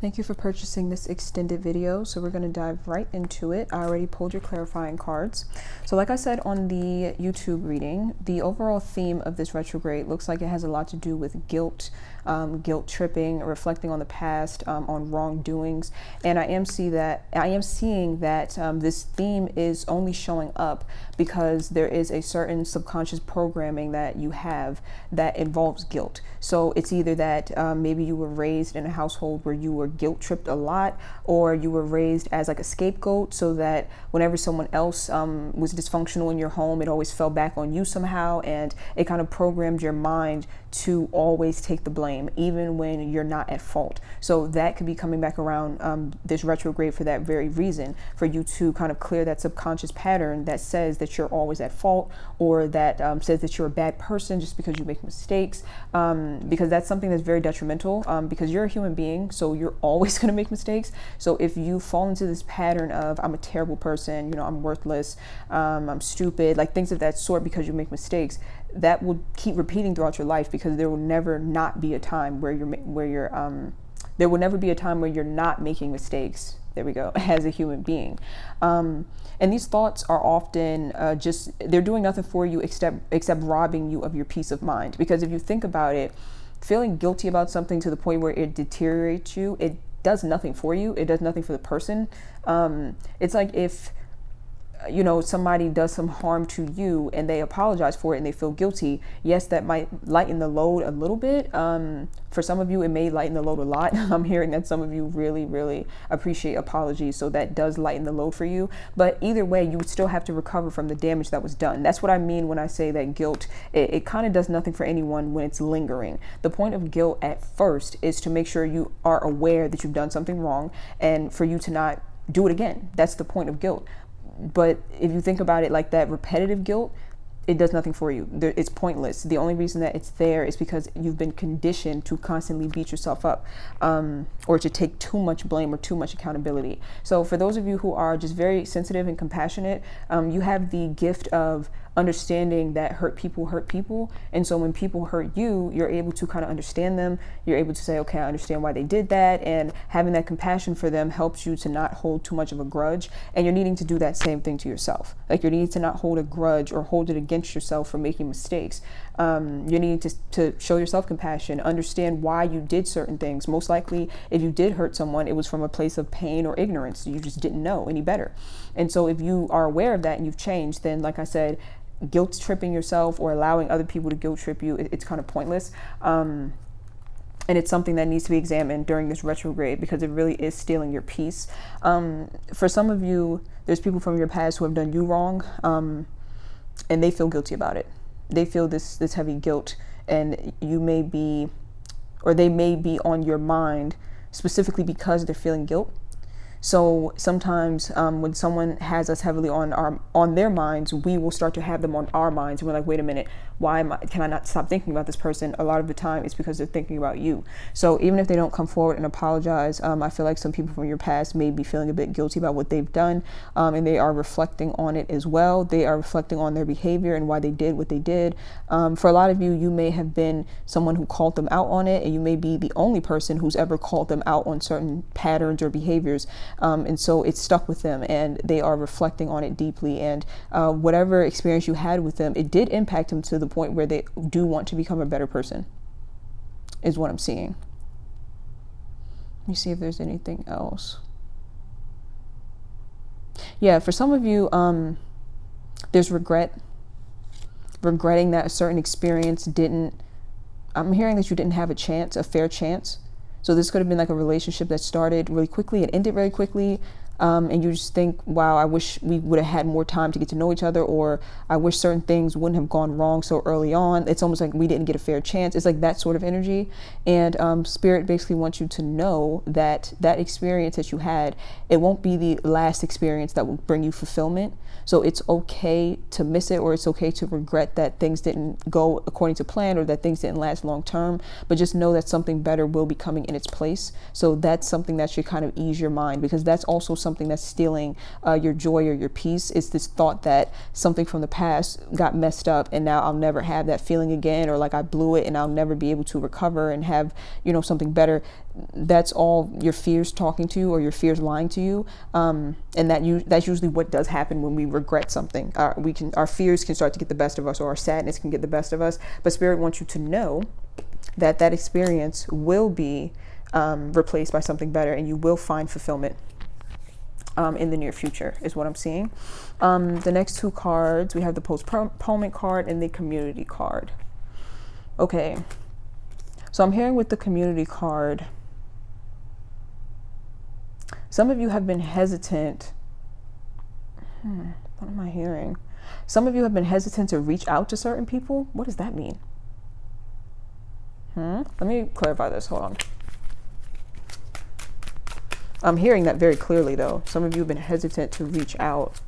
Thank you for purchasing this extended video. So we're going to dive right into it. I already pulled your clarifying cards. So like I said on the YouTube reading, the overall theme of this retrograde looks like it has a lot to do with guilt, guilt tripping, reflecting on the past, on wrongdoings. And I am seeing that this theme is only showing up because there is a certain subconscious programming that you have that involves guilt. So it's either that maybe you were raised in a household where you were guilt tripped a lot, or you were raised as like a scapegoat, so that whenever someone else was dysfunctional in your home, it always fell back on you somehow, and it kind of programmed your mind to always take the blame even when you're not at fault. So that could be coming back around this retrograde for that very reason, for you to kind of clear that subconscious pattern that says that you're always at fault, or that says that you're a bad person just because you make mistakes, because that's something that's very detrimental, because you're a human being, so you're always going to make mistakes. So if you fall into this pattern of I'm a terrible person, you know, I'm worthless, I'm stupid, like things of that sort, because you make mistakes, that will keep repeating throughout your life, because there will never not be a time where there will never be a time where you're not making mistakes. There we go, as a human being. And these thoughts are often they're doing nothing for you except robbing you of your peace of mind. Because if you think about it, feeling guilty about something to the point where it deteriorates you, it does nothing for you. It does nothing for the person. It's like if, you know, somebody does some harm to you and they apologize for it and they feel guilty. Yes, that might lighten the load a little bit. For some of you, it may lighten the load a lot. I'm hearing that some of you really, really appreciate apologies, so that does lighten the load for you. But either way, you would still have to recover from the damage that was done. That's what I mean when I say that guilt, it kind of does nothing for anyone when it's lingering. The point of guilt at first is to make sure you are aware that you've done something wrong, and for you to not do it again. That's the point of guilt. But if you think about it like that, repetitive guilt, it does nothing for you. It's pointless. The only reason that it's there is because you've been conditioned to constantly beat yourself up, or to take too much blame or too much accountability. So for those of you who are just very sensitive and compassionate, you have the gift of understanding that hurt people. And so when people hurt you, you're able to kind of understand them. You're able to say, okay, I understand why they did that. And having that compassion for them helps you to not hold too much of a grudge. And you're needing to do that same thing to yourself. Like you're needing to not hold a grudge or hold it against yourself for making mistakes. You need to show yourself compassion, understand why you did certain things. Most likely, if you did hurt someone, it was from a place of pain or ignorance. You just didn't know any better. And so if you are aware of that and you've changed, then like I said, guilt tripping yourself or allowing other people to guilt trip you, it's kind of pointless. And it's something that needs to be examined during this retrograde, because it really is stealing your peace. For some of you, there's people from your past who have done you wrong, and they feel guilty about it. They feel this heavy guilt, and you may be, or they may be on your mind specifically because they're feeling guilt. So sometimes when someone has us heavily on their minds, we will start to have them on our minds. And we're like, wait a minute, can I not stop thinking about this person? A lot of the time it's because they're thinking about you. So even if they don't come forward and apologize, I feel like some people from your past may be feeling a bit guilty about what they've done, and they are reflecting on it as well. They are reflecting on their behavior and why they did what they did. For a lot of you, you may have been someone who called them out on it, and you may be the only person who's ever called them out on certain patterns or behaviors. And so it's stuck with them, and they are reflecting on it deeply. And whatever experience you had with them, it did impact them to the point where they do want to become a better person, is what I'm seeing. Let me see if there's anything else. Yeah, for some of you, there's regretting that a certain experience I'm hearing that you didn't have a fair chance. So this could have been like a relationship that started really quickly and ended very quickly. And you just think, wow, I wish we would have had more time to get to know each other, or I wish certain things wouldn't have gone wrong so early on. It's almost like we didn't get a fair chance. It's like that sort of energy. And Spirit basically wants you to know that that experience that you had, it won't be the last experience that will bring you fulfillment. So it's okay to miss it, or it's okay to regret that things didn't go according to plan, or that things didn't last long term. But just know that something better will be coming in its place. So that's something that should kind of ease your mind, because that's also something something that's stealing your joy or your peace. It's this thought that something from the past got messed up and now I'll never have that feeling again, or like I blew it and I'll never be able to recover and have, you know, something better. That's all your fears talking to you, or your fears lying to you. And that's usually what does happen when we regret something. Our fears can start to get the best of us, or our sadness can get the best of us. But Spirit wants you to know that that experience will be replaced by something better, and you will find fulfillment in the near future, is what I'm seeing. The next two cards, we have the postponement card and the community card. Okay, so I'm hearing with the community card, some of you have been hesitant. What am I hearing? Some of you have been hesitant to reach out to certain people. What does that mean? Let me clarify this. Hold on. I'm hearing that very clearly, though. Some of you have been hesitant to reach out.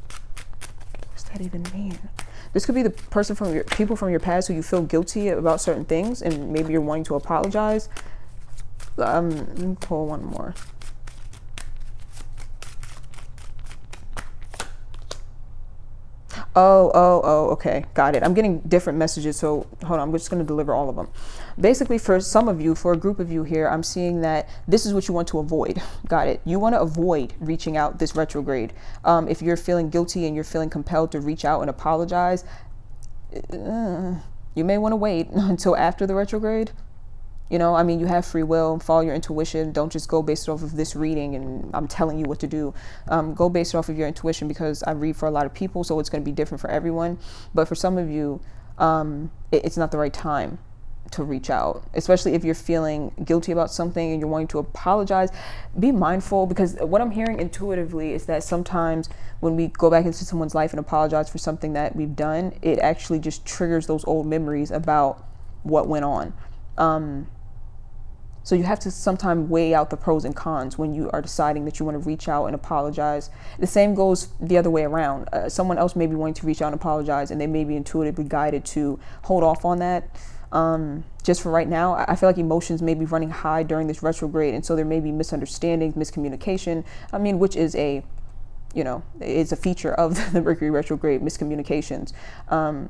What does that even mean? This could be the person people from your past who you feel guilty about certain things, and maybe you're wanting to apologize. Let me pull one more. Oh, okay. Got it. I'm getting different messages, so hold on. I'm just going to deliver all of them. Basically, for some of you, for a group of you here, I'm seeing that this is what you want to avoid. Got it. You want to avoid reaching out this retrograde. If you're feeling guilty and you're feeling compelled to reach out and apologize, you may want to wait until after the retrograde. You know, I mean, you have free will, follow your intuition. Don't just go based off of this reading and I'm telling you what to do. Go based off of your intuition, because I read for a lot of people, so it's going to be different for everyone. But for some of you, it's not the right time to reach out, especially if you're feeling guilty about something and you're wanting to apologize. Be mindful, because what I'm hearing intuitively is that sometimes when we go back into someone's life and apologize for something that we've done, it actually just triggers those old memories about what went on. So you have to sometimes weigh out the pros and cons when you are deciding that you want to reach out and apologize. The same goes the other way around. Someone else may be wanting to reach out and apologize, and they may be intuitively guided to hold off on that. Just for right now, I feel like emotions may be running high during this retrograde, and so there may be misunderstandings, miscommunication. I mean, which is it's a feature of the Mercury retrograde, miscommunications. So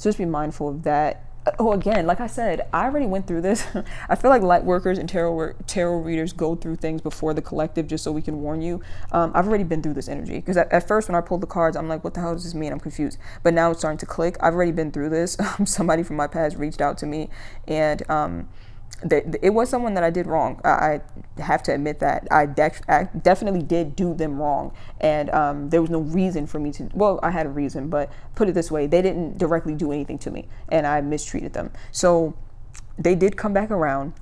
just be mindful of that. Oh, again, like I said, I already went through this. I feel like light workers and tarot readers go through things before the collective, just so we can warn you. I've already been through this energy, because at first when I pulled the cards, I'm like, what the hell does this mean? I'm confused. But now it's starting to click. I've already been through this. Somebody from my past reached out to me, and it was someone that I did wrong. I have to admit that I definitely did do them wrong, and there was no reason for me to. Well, I had a reason, but put it this way: they didn't directly do anything to me, and I mistreated them. So they did come back around,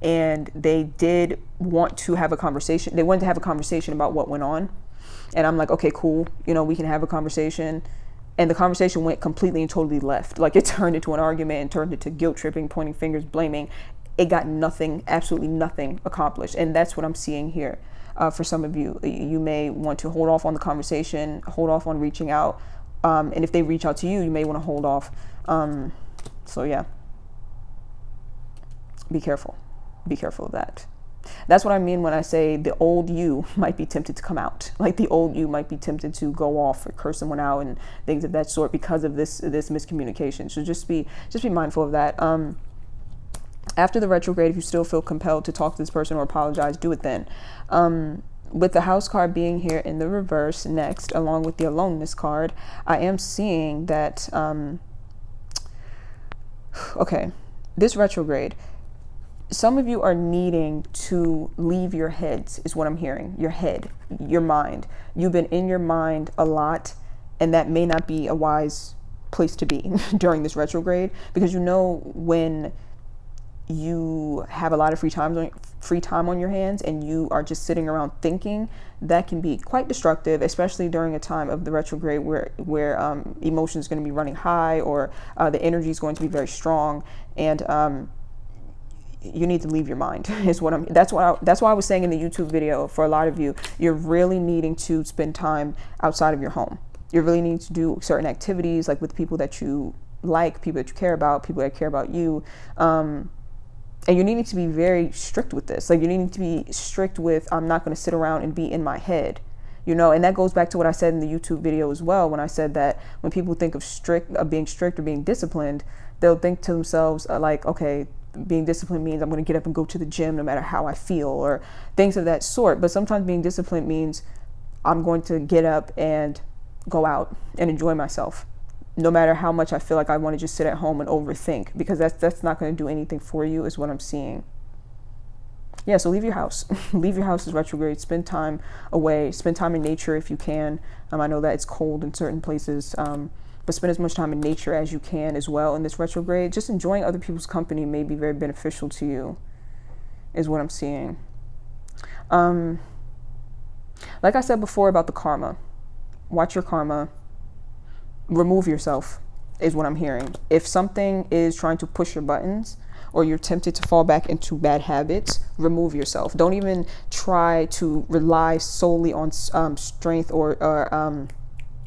and they did want to have a conversation. They wanted to have a conversation about what went on, and I'm like, okay, cool. We can have a conversation. And the conversation went completely and totally left. Like, it turned into an argument and turned into guilt tripping, pointing fingers, blaming. It got nothing, absolutely nothing accomplished. And that's what I'm seeing here. For some of you, you may want to hold off on the conversation, hold off on reaching out. And if they reach out to you, you may want to hold off. So yeah, be careful. Be careful of that. That's what I mean when I say the old you might be tempted to come out. Like, the old you might be tempted to go off or curse someone out and things of that sort because of this miscommunication. So just be mindful of that. After the retrograde, if you still feel compelled to talk to this person or apologize, do it then. With the house card being here in the reverse next, along with the aloneness card, I am seeing that, okay, this retrograde, some of you are needing to leave your heads, is what I'm hearing. Your head, your mind. You've been in your mind a lot, and that may not be a wise place to be during this retrograde, because when you have a lot of free time on your hands and you are just sitting around thinking, that can be quite destructive, especially during a time of the retrograde where emotion is going to be running high, or the energy is going to be very strong, and you need to leave your mind is what that's why I was saying in the YouTube video, for a lot of you, you're really needing to spend time outside of your home. You're really needing to do certain activities, like with people that you like, people that you care about, people that care about you. And you need to be very strict with this. Like, you need to be strict with, I'm not going to sit around and be in my head, you know. And that goes back to what I said in the YouTube video as well, when I said that when people think of being strict or being disciplined, they'll think to themselves, like, okay, being disciplined means I'm going to get up and go to the gym no matter how I feel, or things of that sort. But sometimes being disciplined means I'm going to get up and go out and enjoy myself, no matter how much I feel like I want to just sit at home and overthink, because that's not going to do anything for you, is what I'm seeing. Yeah, so leave your house. Leave your house is retrograde. Spend time away. Spend time in nature if you can. I know that it's cold in certain places, but spend as much time in nature as you can as well in this retrograde. Just enjoying other people's company may be very beneficial to you, is what I'm seeing. Like I said before about the karma, watch your karma. Remove yourself is what I'm hearing. If something is trying to push your buttons, or you're tempted to fall back into bad habits, remove yourself. Don't even try to rely solely on strength or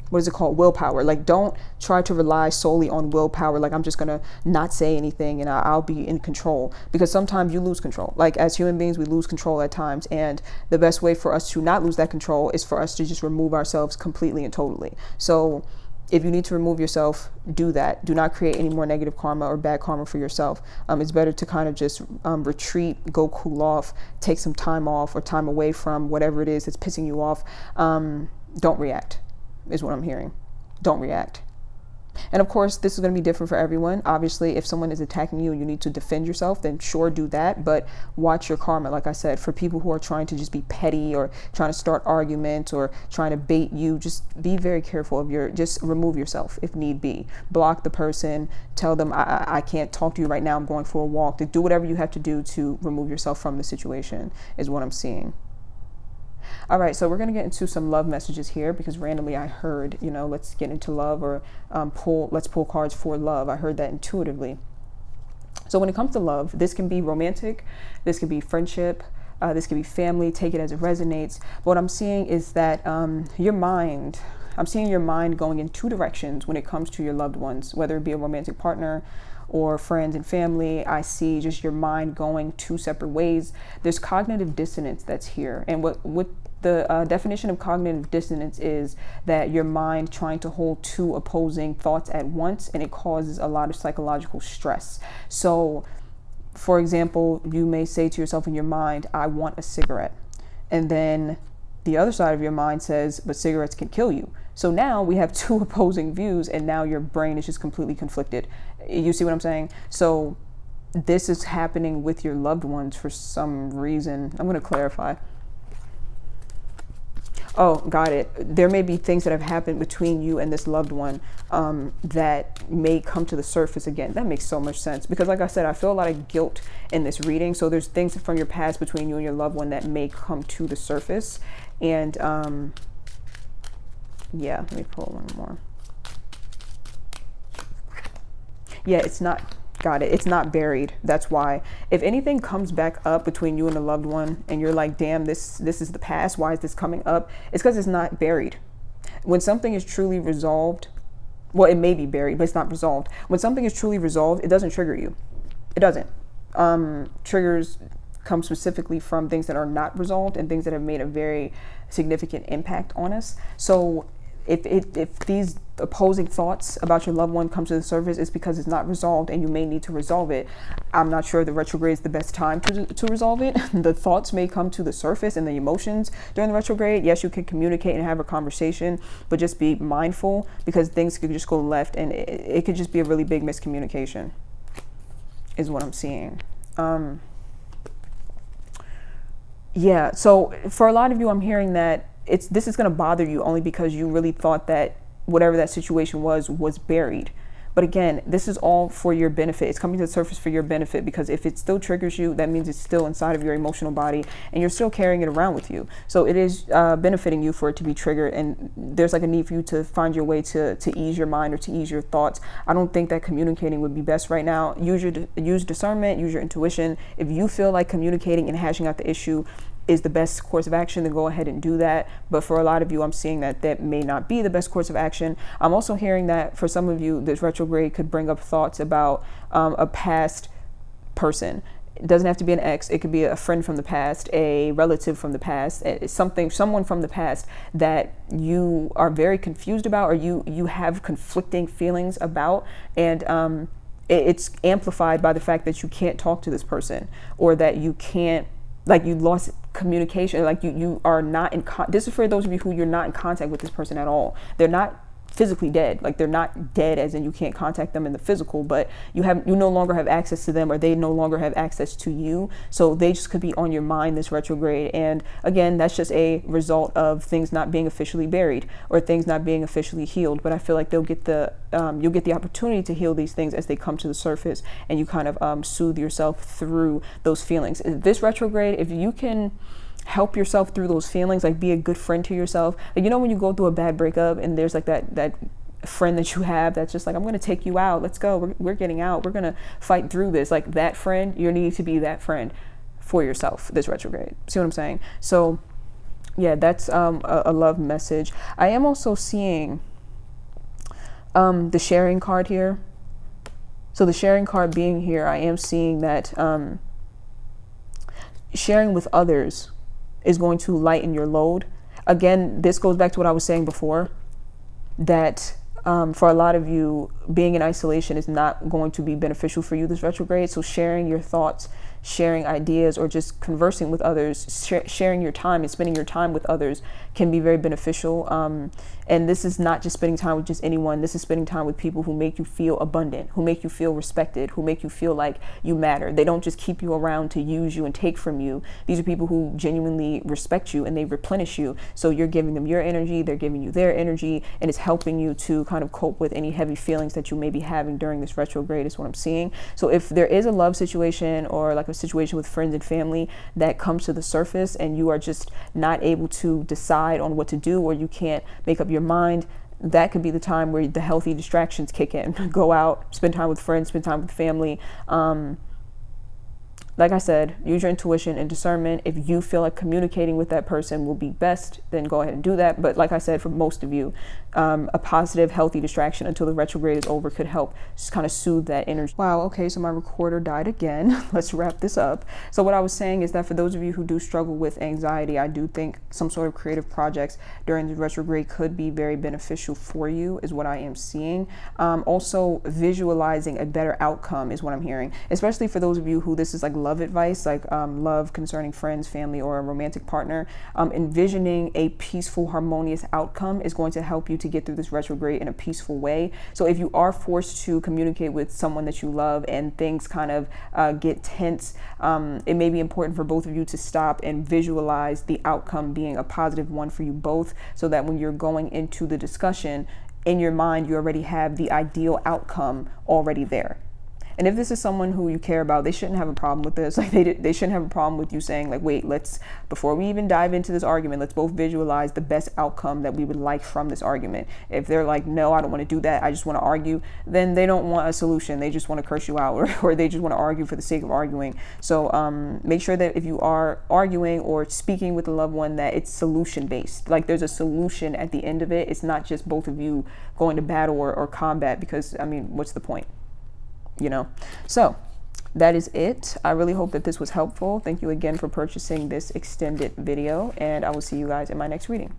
what is it called? Willpower. Like, don't try to rely solely on willpower. Like, I'm just going to not say anything and I'll be in control, because sometimes you lose control. Like, as human beings, we lose control at times. And the best way for us to not lose that control is for us to just remove ourselves completely and totally. So if you need to remove yourself, do that. Do not create any more negative karma or bad karma for yourself. It's better to kind of just retreat, go cool off, take some time off or time away from whatever it is that's pissing you off. Don't react, is what I'm hearing. Don't react. And of course, this is going to be different for everyone. Obviously, if someone is attacking you and you need to defend yourself, then sure, do that. But watch your karma. Like I said, for people who are trying to just be petty or trying to start arguments or trying to bait you, just be very careful of just remove yourself if need be. Block the person. Tell them, I can't talk to you right now. I'm going for a walk. Do whatever you have to do to remove yourself from the situation, is what I'm seeing. All right, so we're going to get into some love messages here, because randomly I heard, let's get into love, or let's pull cards for love. I heard that intuitively. So when it comes to love, this can be romantic, this can be friendship, this can be family. Take it as it resonates. But what I'm seeing is that I'm seeing your mind going in two directions when it comes to your loved ones, whether it be a romantic partner or friends and family. I see just your mind going two separate ways. There's cognitive dissonance that's here. And what the definition of cognitive dissonance is that your mind trying to hold two opposing thoughts at once, and it causes a lot of psychological stress. So, for example, you may say to yourself in your mind, I want a cigarette. And then the other side of your mind says, but cigarettes can kill you. So now we have two opposing views, and now your brain is just completely conflicted. You see what I'm saying? So this is happening with your loved ones for some reason. I'm going to clarify. Oh, got it. There may be things that have happened between you and this loved one that may come to the surface again. That makes so much sense, because like I said, I feel a lot of guilt in this reading. So there's things from your past between you and your loved one that may come to the surface. And yeah, let me pull one more. Yeah, it's not, got it. It's not buried. That's why. If anything comes back up between you and a loved one and you're like, damn, this is the past, why is this coming up? It's because it's not buried. When something is truly resolved, well, it may be buried, but it's not resolved. When something is truly resolved, it doesn't trigger you. It doesn't. Triggers come specifically from things that are not resolved and things that have made a very significant impact on us. So if these opposing thoughts about your loved one come to the surface, it's because it's not resolved and you may need to resolve it. I'm not sure the retrograde is the best time to resolve it. The thoughts may come to the surface and the emotions during the retrograde. Yes, you can communicate and have a conversation, but just be mindful, because things could just go left and it could just be a really big miscommunication, is what I'm seeing. Yeah, so for a lot of you, I'm hearing that this is going to bother you only because you really thought that whatever that situation was buried. But again, this is all for your benefit. It's coming to the surface for your benefit, because if it still triggers you, that means it's still inside of your emotional body and you're still carrying it around with you. So it is benefiting you for it to be triggered, and there's like a need for you to find your way to ease your mind or to ease your thoughts. I don't think that communicating would be best right now. Use discernment, use your intuition. If you feel like communicating and hashing out the issue is the best course of action, then go ahead and do that. But for a lot of you, I'm seeing that may not be the best course of action. I'm also hearing that for some of you, this retrograde could bring up thoughts about a past person. It doesn't have to be an ex. It could be a friend from the past, a relative from the past, someone from the past that you are very confused about, or you have conflicting feelings about, and it's amplified by the fact that you can't talk to this person, or that you can't, like, you lost communication, like you are not in this is for those of you who you're not in contact with this person at all. They're not physically dead, like they're not dead as in you can't contact them in the physical, but you no longer have access to them, or they no longer have access to you. So they just could be on your mind this retrograde. And again, that's just a result of things not being officially buried, or things not being officially healed. But I feel like you'll get the opportunity to heal these things as they come to the surface, and you kind of soothe yourself through those feelings. This retrograde, if you can help yourself through those feelings, like be a good friend to yourself. Like, you know, when you go through a bad breakup and there's like that friend that you have that's just like, I'm going to take you out, let's go, we're getting out, we're going to fight through this. Like, that friend, you need to be that friend for yourself this retrograde. See what I'm saying? So yeah, that's a love message. I am also seeing the sharing card here. So the sharing card being here, I am seeing that sharing with others is going to lighten your load. Again, this goes back to what I was saying before, that for a lot of you, being in isolation is not going to be beneficial for you this retrograde. So sharing your thoughts, sharing ideas, or just conversing with others, sharing your time and spending your time with others can be very beneficial. And this is not just spending time with just anyone. This is spending time with people who make you feel abundant, who make you feel respected, who make you feel like you matter. They don't just keep you around to use you and take from you. These are people who genuinely respect you and they replenish you. So you're giving them your energy, they're giving you their energy, and it's helping you to kind of cope with any heavy feelings that you may be having during this retrograde is what I'm seeing. So if there is a love situation, or like a situation with friends and family that comes to the surface, and you are just not able to decide on what to do, or you can't make up your mind, that could be the time where the healthy distractions kick in. Go out, spend time with friends, spend time with family. Like I said, use your intuition and discernment. If you feel like communicating with that person will be best, then go ahead and do that. But like I said, for most of you, a positive, healthy distraction until the retrograde is over could help just kind of soothe that energy. Wow, okay, so my recorder died again. Let's wrap this up. So what I was saying is that for those of you who do struggle with anxiety, I do think some sort of creative projects during the retrograde could be very beneficial for you, is what I am seeing. Also, visualizing a better outcome is what I'm hearing, especially for those of you who this is like love advice, like love concerning friends, family, or a romantic partner. Envisioning a peaceful, harmonious outcome is going to help you to get through this retrograde in a peaceful way. So if you are forced to communicate with someone that you love and things kind of get tense, it may be important for both of you to stop and visualize the outcome being a positive one for you both, so that when you're going into the discussion, in your mind, you already have the ideal outcome already there. And if this is someone who you care about, they shouldn't have a problem with this. Like they shouldn't have a problem with you saying like, wait, before we even dive into this argument, let's both visualize the best outcome that we would like from this argument. If they're like, no, I don't want to do that, I just want to argue, then they don't want a solution. They just want to curse you out, or they just want to argue for the sake of arguing. So make sure that if you are arguing or speaking with a loved one, that it's solution based. Like there's a solution at the end of it. It's not just both of you going to battle or combat, because I mean, what's the point? You know? So that is it. I really hope that this was helpful. Thank you again for purchasing this extended video, and I will see you guys in my next reading.